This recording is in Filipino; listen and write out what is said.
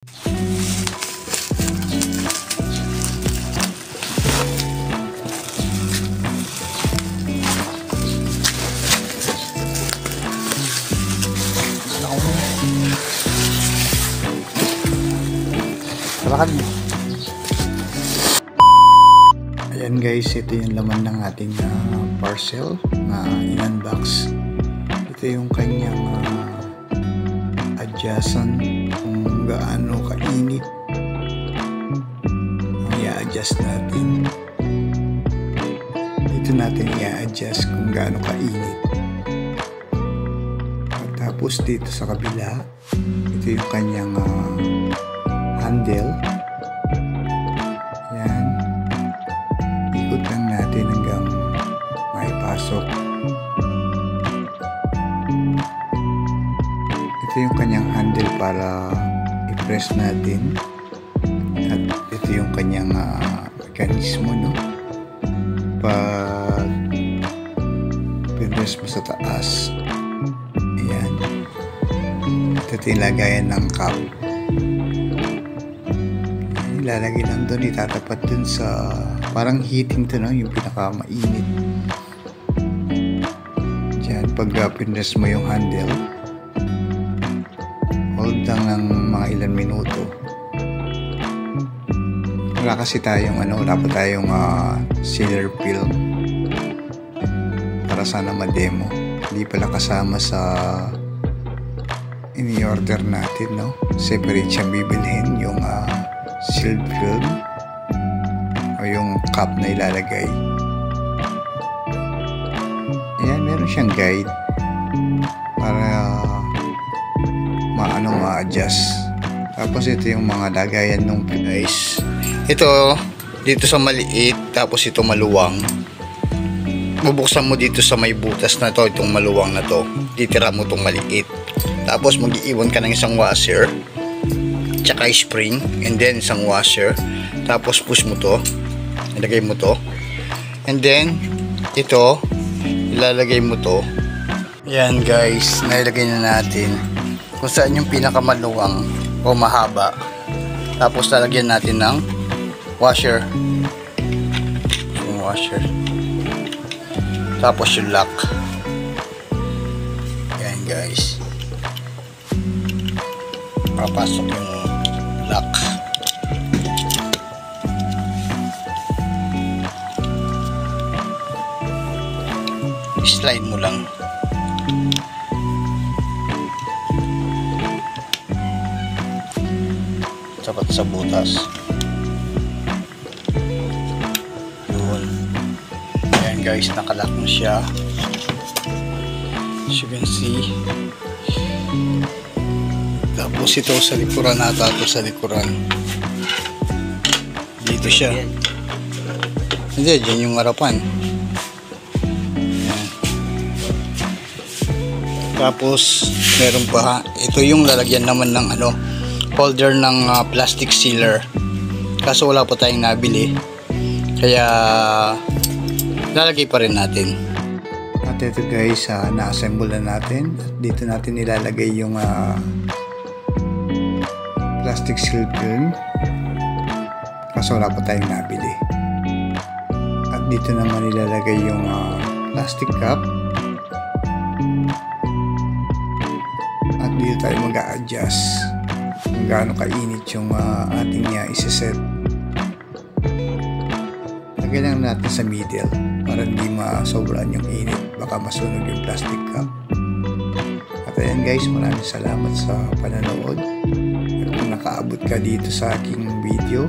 Ayan guys, ito yung laman ng ating parcel na in-unbox. Ito yung kanyang adjustan kung gaano kainit ang i-adjust natin. Ito natin i-adjust kung gaano kainit. At tapos dito sa kabila, ito yung kanyang handle. Yan, ikot lang natin hanggang maipasok. Ito yung kanyang handle para i-press natin, at ito yung kanyang mekanismo, no? Pag pinress mo sa taas, ayan, ito tinilagayan ng cap. Ilalagay lang doon, itatapat doon sa parang heating to, no? Yung pinaka mainit dyan. Pag pinress mo yung handle, hold lang ng mga ilan minuto. Wala kasi tayong wala pa tayong sealer film para sana ma-demo. Hindi pala kasama sa ini-order natin, no? Separate siyang bibilhin, yung sealed film o yung cup na ilalagay. Ayan, meron siyang guide para ma-adjust. Tapos ito yung mga lagayan nung guys. Ito dito sa maliit, tapos ito maluwang. Bubuksan mo dito sa may butas na to, itong maluwang na to. Titira mo itong maliit. Tapos mag-iiwan ka ng isang washer, tsaka spring, and then isang washer. Tapos push mo to, ilagay mo to, and then ito ilalagay mo to. Yan guys, nailagay na natin kung saan yung pinakamaluwang o mahaba. Tapos lalagyan natin ng washer, yung washer, tapos yung lock. Yan guys, papasok yung lock. Slide mo lang. Sapat sa butas. Yun. Ayan guys, nakalock na siya. As you can see. Tapos ito sa likuran nata, ito sa likuran. Dito siya. Hindi, dyan yung harapan. Ayan. Tapos meron pa, ito yung lalagyan naman ng holder ng plastic sealer. Kaso wala pa tayong nabili, kaya lalagay pa rin natin. At ito guys, na-assemble na natin. At dito natin ilalagay yung plastic seal film, kaso wala pa tayong nabili. At dito naman ilalagay yung plastic cup, at dito tayo mag-a-adjust kung gaano kainit yung ating isa-set. Lagyan lang natin sa middle para hindi masobran yung init, baka masunog yung plastic cup. At ayan guys, maraming salamat sa panonood. At kung nakaabot ka dito sa aking video,